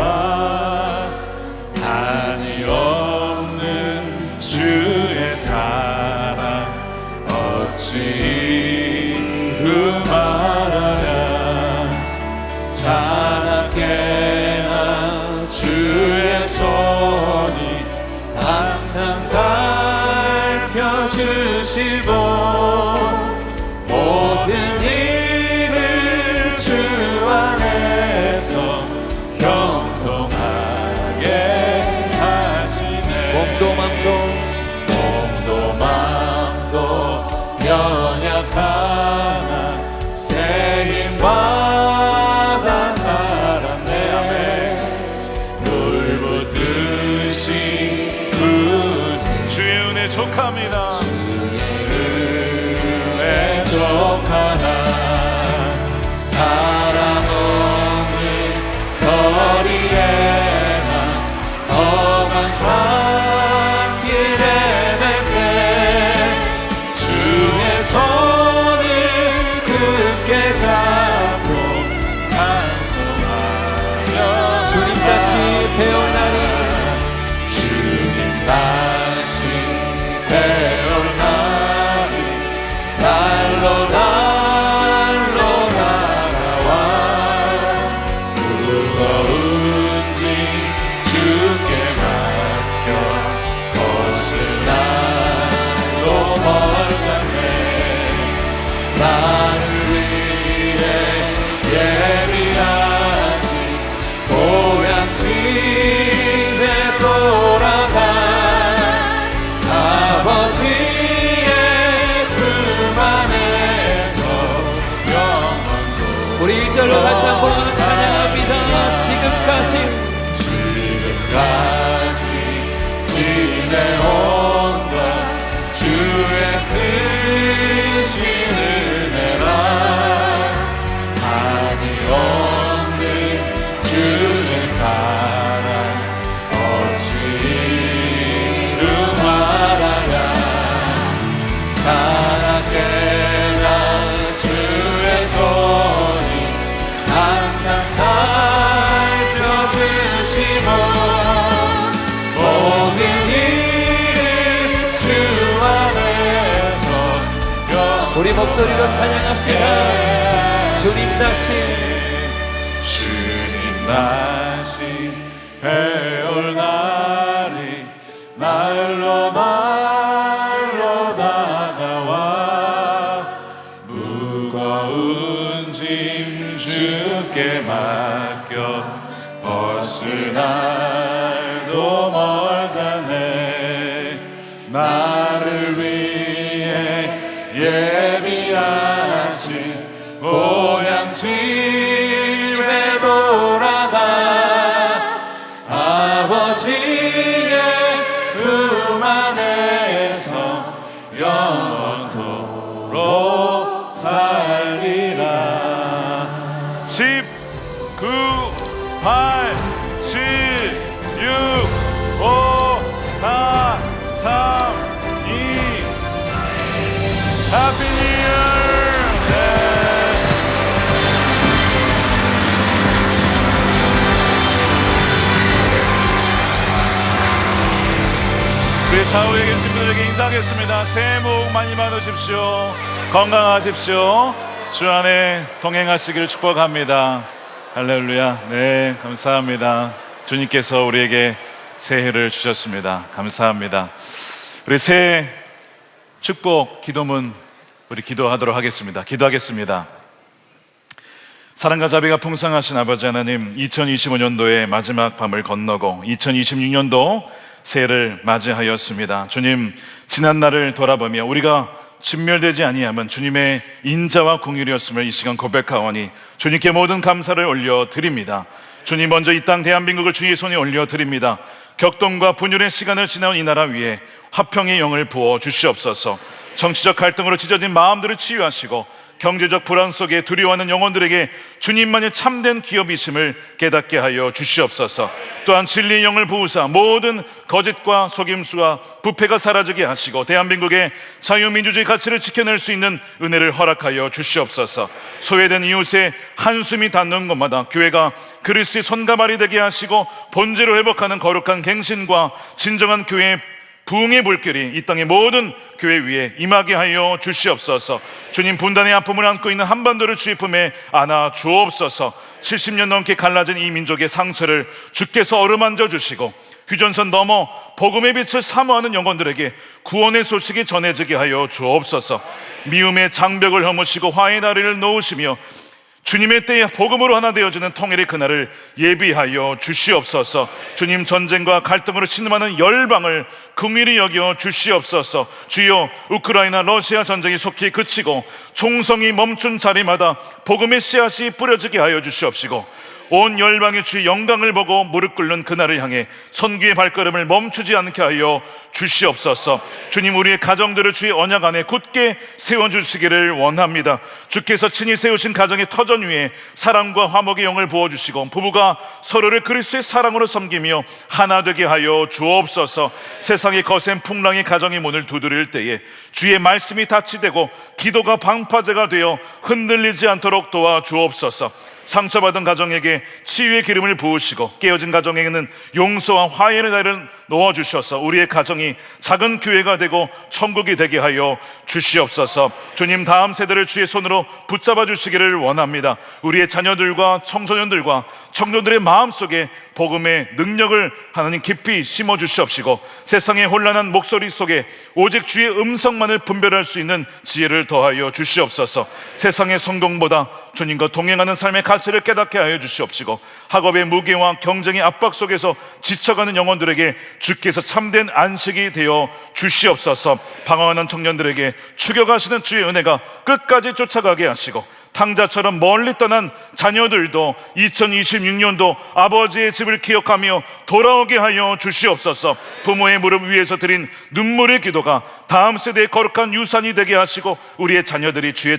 C: 한이 없는 주의 사랑 어찌 이루 말하랴 자나깨나 주의 손이 항상 살펴주시고 모든 일을 주 안에서 형통하게 하시네. 몸도 맘도 연약하나
G: 배울 날이
C: 주님 다시 배울 날이 날로 다가와 무거운 짐 주께 맡겨 벗을 날로 멀잖네. 나를 위해 예비하신 고향 집에 돌아가 아버지의 품 안에서 영원토록
G: 우리 1절로 다시 한번 찬양합니다. 지금까지
C: 지내온 것 주의 크신 은혜라 한이 없는 주의 사랑 어찌 이루말하라. 자나깨나 주의 손이 항상 살펴주시고 모든 일을 주 안에서
G: 우리 목소리로 찬양합시다. 주님 다시
C: 주님 다시 배울 날이 날로 다가와 무거운 짐 주께 맡겨 벗을 날도 멀잖네. 나를 위해 예비하신 고향 집에 돌아가 아버지의 품 안에서 영원토록 살리라. 10, 9, 8, 7, 6, 5, 4, 3, 2 Happy New Year! 우리 좌우에 계신 분들에게 인사하겠습니다. 새해 복 많이 받으십시오. 건강하십시오. 주 안에 동행하시기를 축복합니다. 할렐루야. 네, 감사합니다. 주님께서 우리에게 새해를 주셨습니다. 감사합니다. 우리 새해 축복 기도문 우리 기도하도록 하겠습니다. 기도하겠습니다. 사랑과 자비가 풍성하신 아버지 하나님, 2025년도의 마지막 밤을 건너고 2026년도 새해를 맞이하였습니다. 주님, 지난 날을 돌아보며 우리가 진멸되지 아니함은 주님의 인자와 긍휼이었음을 이 시간 고백하오니 주님께 모든 감사를 올려드립니다. 주님, 먼저 이 땅 대한민국을 주의 손에 올려드립니다. 격동과 분열의 시간을 지나온 이 나라 위에 화평의 영을 부어 주시옵소서. 정치적 갈등으로 찢어진 마음들을 치유하시고 경제적 불안 속에 두려워하는 영혼들에게 주님만이 참된 기업이심을 깨닫게 하여 주시옵소서. 또한 진리의 영을 부으사 모든 거짓과 속임수와 부패가 사라지게 하시고 대한민국의 자유민주주의 가치를 지켜낼 수 있는 은혜를 허락하여 주시옵소서. 소외된 이웃의 한숨이 닿는 곳마다 교회가 그리스도의 손가발이 되게 하시고 본질을 회복하는 거룩한 갱신과 진정한 교회의 부흥의 불길이 이 땅의 모든 교회 위에 임하게 하여 주시옵소서. 주님, 분단의 아픔을 안고 있는 한반도를 주의 품에 안아 주옵소서. 70년 넘게 갈라진 이 민족의 상처를 주께서 어루만져 주시고 휴전선 넘어 복음의 빛을 사모하는 영혼들에게 구원의 소식이 전해지게 하여 주옵소서. 미움의 장벽을 허무시고 화해의 다리를 놓으시며 주님의 때에 복음으로 하나 되어지는 통일의 그날을 예비하여 주시옵소서. 주님, 전쟁과 갈등으로 신음하는 열방을 긍휼히 여겨 주시옵소서. 주여, 우크라이나 러시아 전쟁이 속히 그치고 총성이 멈춘 자리마다 복음의 씨앗이 뿌려지게 하여 주시옵시고 온 열방의 주의 영광을 보고 무릎 꿇는 그날을 향해 선기의 발걸음을 멈추지 않게 하여 주시옵소서. 주님, 우리의 가정들을 주의 언약 안에 굳게 세워주시기를 원합니다. 주께서 친히 세우신 가정의 터전 위에 사랑과 화목의 영을 부어주시고 부부가 서로를 그리스도의 사랑으로 섬기며 하나 되게 하여 주옵소서. 세상의 거센 풍랑이 가정의 문을 두드릴 때에 주의 말씀이 닫히되고 기도가 방파제가 되어 흔들리지 않도록 도와주옵소서. 상처받은 가정에게 치유의 기름을 부으시고 깨어진 가정에게는 용서와 화해의 날을 놓아주셔서 우리의 가정이 작은 교회가 되고 천국이 되게 하여 주시옵소서. 주님, 다음 세대를 주의 손으로 붙잡아 주시기를 원합니다. 우리의 자녀들과 청소년들과 청년들의 마음속에 복음의 능력을 하나님 깊이 심어 주시옵시고 세상의 혼란한 목소리 속에 오직 주의 음성만을 분별할 수 있는 지혜를 더하여 주시옵소서. 세상의 성공보다 주님과 동행하는 삶의 가치를 깨닫게 하여 주시옵시고 학업의 무게와 경쟁의 압박 속에서 지쳐가는 영혼들에게 주께서 참된 안식이 되어 주시옵소서. 방황하는 청년들에게 추격하시는 주의 은혜가 끝까지 쫓아가게 하시고 탕자처럼 멀리 떠난 자녀들도 2026년도 아버지의 집을 기억하며 돌아오게 하여 주시옵소서. 부모의 무릎 위에서 드린 눈물의 기도가 다음 세대의 거룩한 유산이 되게 하시고 우리의 자녀들이 주의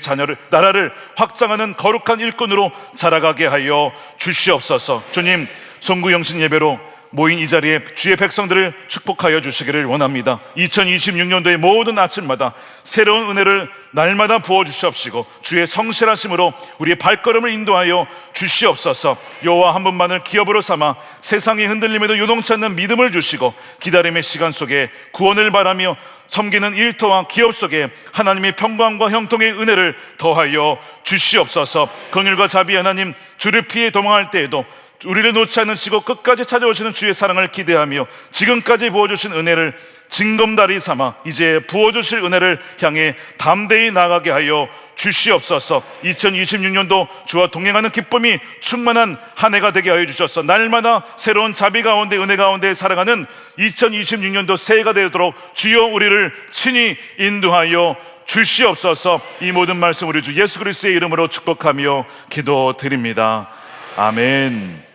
C: 나라를 확장하는 거룩한 일꾼으로 자라가게 하여 주시옵소서. 주님, 송구영신 예배로 모인 이 자리에 주의 백성들을 축복하여 주시기를 원합니다. 2026년도의 모든 아침마다 새로운 은혜를 날마다 부어주시옵시고 주의 성실하심으로 우리의 발걸음을 인도하여 주시옵소서. 여호와 한 분만을 기업으로 삼아 세상의 흔들림에도 요동치 않는 믿음을 주시고 기다림의 시간 속에 구원을 바라며 섬기는 일터와 기업 속에 하나님의 평강과 형통의 은혜를 더하여 주시옵소서. 긍휼과 자비 하나님, 주를 피해 도망할 때에도 우리를 놓지 않으시고 끝까지 찾아오시는 주의 사랑을 기대하며 지금까지 부어주신 은혜를 징검다리 삼아 이제 부어주실 은혜를 향해 담대히 나아가게 하여 주시옵소서. 2026년도 주와 동행하는 기쁨이 충만한 한 해가 되게 하여 주셔서 날마다 새로운 자비 가운데 은혜 가운데 살아가는 2026년도 새해가 되도록 주여 우리를 친히 인도하여 주시옵소서. 이 모든 말씀 우리 주 예수 그리스도의 이름으로 축복하며 기도드립니다. 아멘.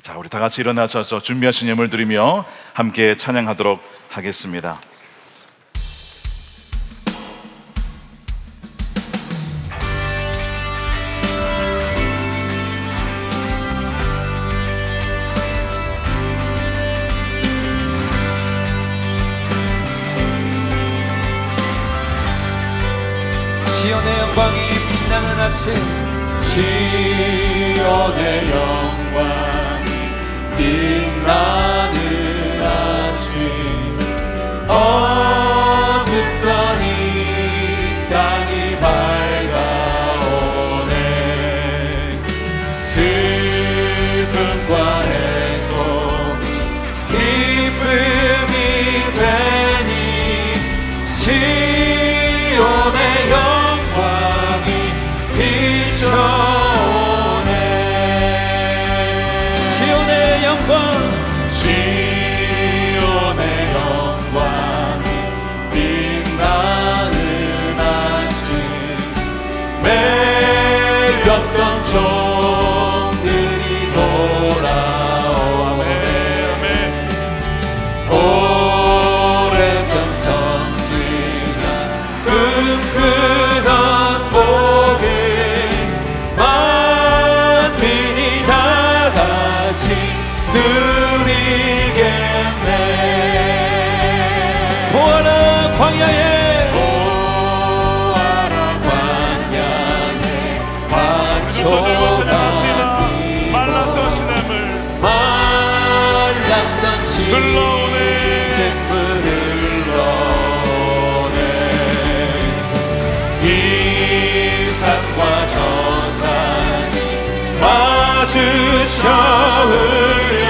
C: 자, 우리 다 같이 일어나셔서 준비하신 예물 드리며 함께 찬양하도록 하겠습니다.
G: 시온의 영광이 빛나는 아침, 시온의 영광 빛나는 아침, 어둡던 이 땅이 밝아오네. 슬픔과 애통이 기쁨이 되니 시온의 영광이 비춰 시온의 영광이 빛나는 아침, 매였던 종들이 돌아오네. 오래전 선지자 꿈꾸던 복을 만민이 다 같이 누리겠네. 보아라 광야에, 보아라 광야에 화초가 피고 말랐던 시냇물 흘러오네. 이 산과 저 산이 마주쳐 흘려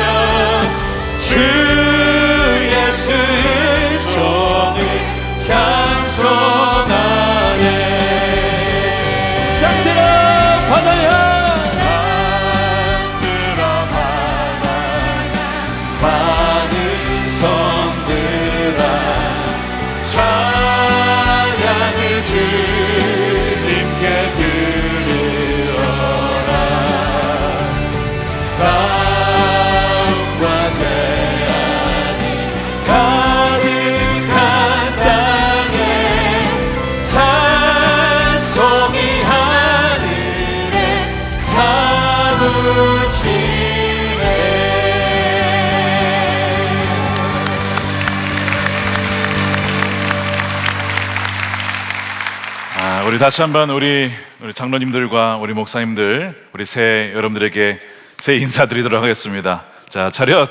G: 주 예수의 종을 찬송하네. 땅들아 바다야, 땅들아 바다야, 많은 섬들아 찬양을 주님께 드리어라.
C: 우리 다시 한번 우리 장로님들과 우리 목사님들, 우리 새 여러분들에게 새 인사드리도록 하겠습니다. 자, 차렷.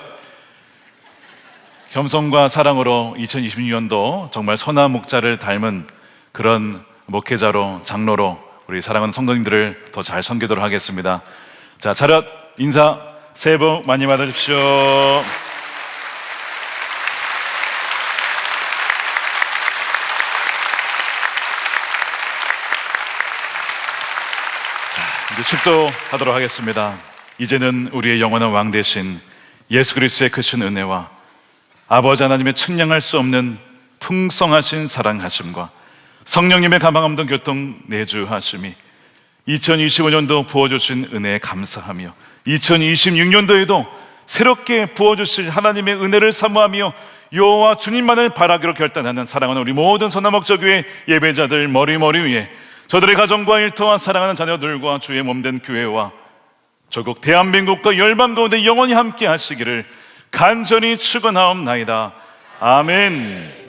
C: 겸손과 사랑으로 2026년도 정말 선한 목자를 닮은 그런 목회자로, 장로로 우리 사랑하는 성도님들을 더 잘 섬기도록 하겠습니다. 자, 차렷 인사. 새해 복 많이 받으십시오. 이제 축도하도록 하겠습니다. 이제는 우리의 영원한 왕 되신 예수 그리스도의 크신 은혜와 아버지 하나님의 측량할 수 없는 풍성하신 사랑하심과 성령님의 가망 없는 교통 내주하심이 2025년도 부어주신 은혜에 감사하며 2026년도에도 새롭게 부어주실 하나님의 은혜를 사모하며 여호와 주님만을 바라기로 결단하는 사랑하는 우리 모든 소나목저교회 예배자들 머리 위에 저들의 가정과 일터와 사랑하는 자녀들과 주의 몸된 교회와 조국 대한민국과 열방 가운데 영원히 함께 하시기를 간절히 축원하옵나이다. 아멘.